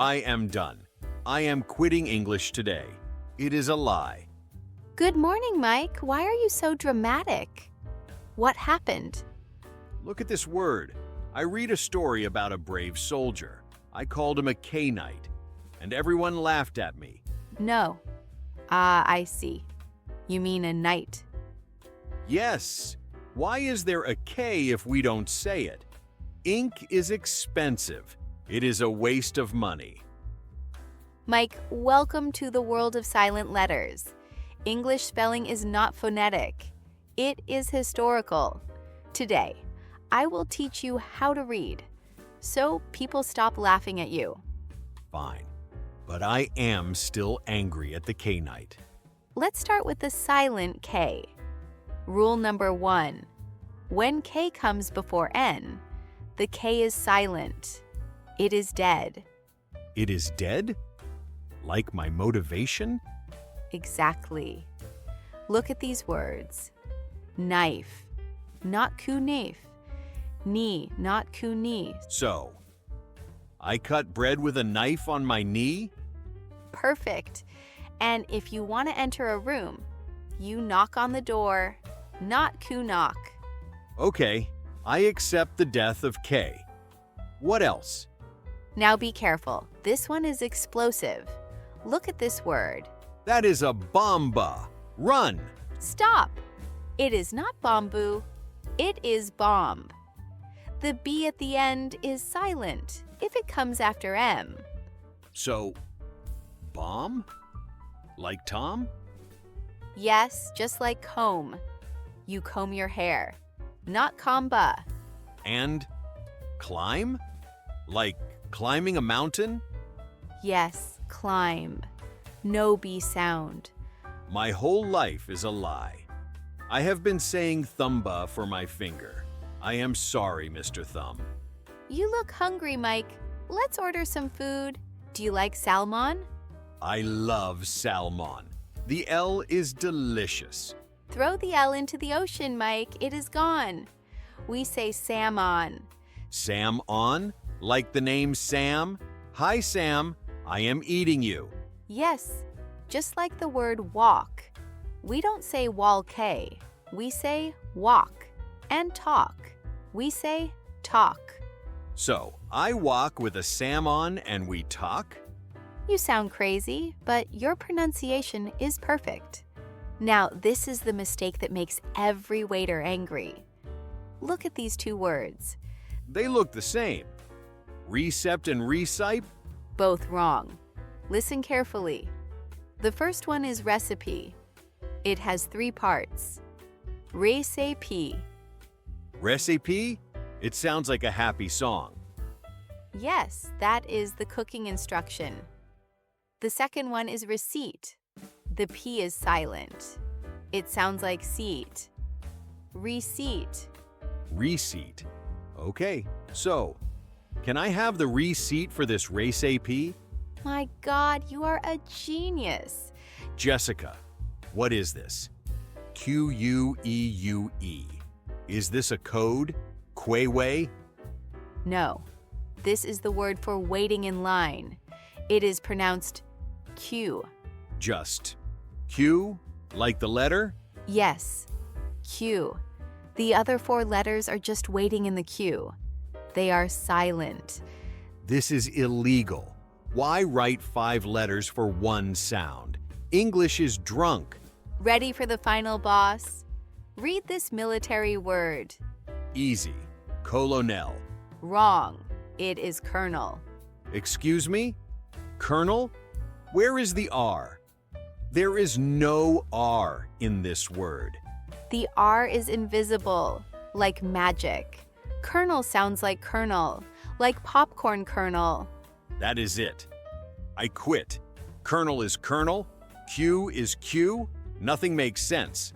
I am done. I am quitting English today. It is a lie. Good morning, Mike. Why are you so dramatic? What happened? Look at this word. I read a story about a brave soldier. I called him a K-Knight, and everyone laughed at me. No. Ah, I see. You mean a knight. Yes. Why is there a K if we don't say it? Ink is expensive. It is a waste of money. Mike, welcome to the world of silent letters. English spelling is not phonetic. It is historical. Today, I will teach you how to read, so people stop laughing at you. Fine. But I am still angry at the K-Knight. Let's start with the silent K. Rule number 1. When K comes before N, the K is silent. It is dead. It is dead? Like my motivation? Exactly. Look at these words. Knife, not knife. Knee, not knee. So, I cut bread with a knife on my knee? Perfect. And if you want to enter a room, you knock on the door, not knock. Okay, I accept the death of K. What else? Now be careful. This one is explosive. Look at this word. That is a Bom-buh. Run! Stop! It is not Bom-buh. It is bomb. The B at the end is silent if it comes after M. So, bomb? Like Tom? Yes, just like comb. You comb your hair, not comba. And climb? Like climbing a mountain? Yes, climb. No B sound. My whole life is a lie. I have been saying thumba for my finger. I am sorry, Mr. Thumb. You look hungry, Mike. Let's order some food. Do you like salmon? I love salmon. The L is delicious. Throw the L into the ocean, Mike. It is gone. We say salmon. Sam on? Like the name Sam? Hi, Sam. I am eating you. Yes, just like the word walk. We don't say walk. We say walk. And talk. We say talk. So, I walk with a Sam on and we talk? You sound crazy, but your pronunciation is perfect. Now, this is the mistake that makes every waiter angry. Look at these two words. They look the same. Recept and recipe? Both wrong. Listen carefully. The first one is recipe. It has 3 parts. Recipe. Recipe? It sounds like a happy song. Yes, that is the cooking instruction. The second one is receipt. The P is silent. It sounds like seat. Receipt. Receipt. Okay, so, can I have the receipt for this recipe? My God, you are a genius. Jessica, what is this? Q-U-E-U-E. Is this a code? Quay-way? No, this is the word for waiting in line. It is pronounced Q. Just Q, like the letter? Yes, Q. The other 4 letters are just waiting in the queue. They are silent. This is illegal. Why write 5 letters for one sound? English is drunk. Ready for the final boss? Read this military word. Easy. Colonel. Wrong. It is Kernel. Excuse me? Kernel? Where is the R? There is no R in this word. The R is invisible, like magic. Kernel sounds like kernel, like popcorn kernel. That is it. I quit. Kernel is kernel. Q is Q. Nothing makes sense.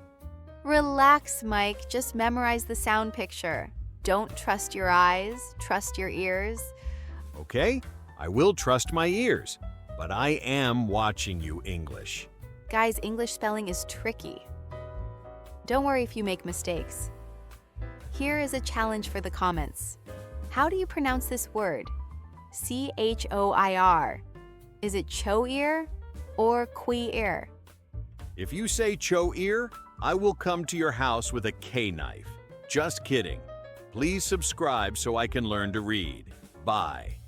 Relax, Mike. Just memorize the sound picture. Don't trust your eyes, trust your ears. Okay, I will trust my ears, but I am watching you, English. Guys, English spelling is tricky. Don't worry if you make mistakes. Here is a challenge for the comments. How do you pronounce this word? choir. Is it cho-ear or qui-ear? If you say cho-ear, I will come to your house with a K-knife. Just kidding. Please subscribe so I can learn to read. Bye.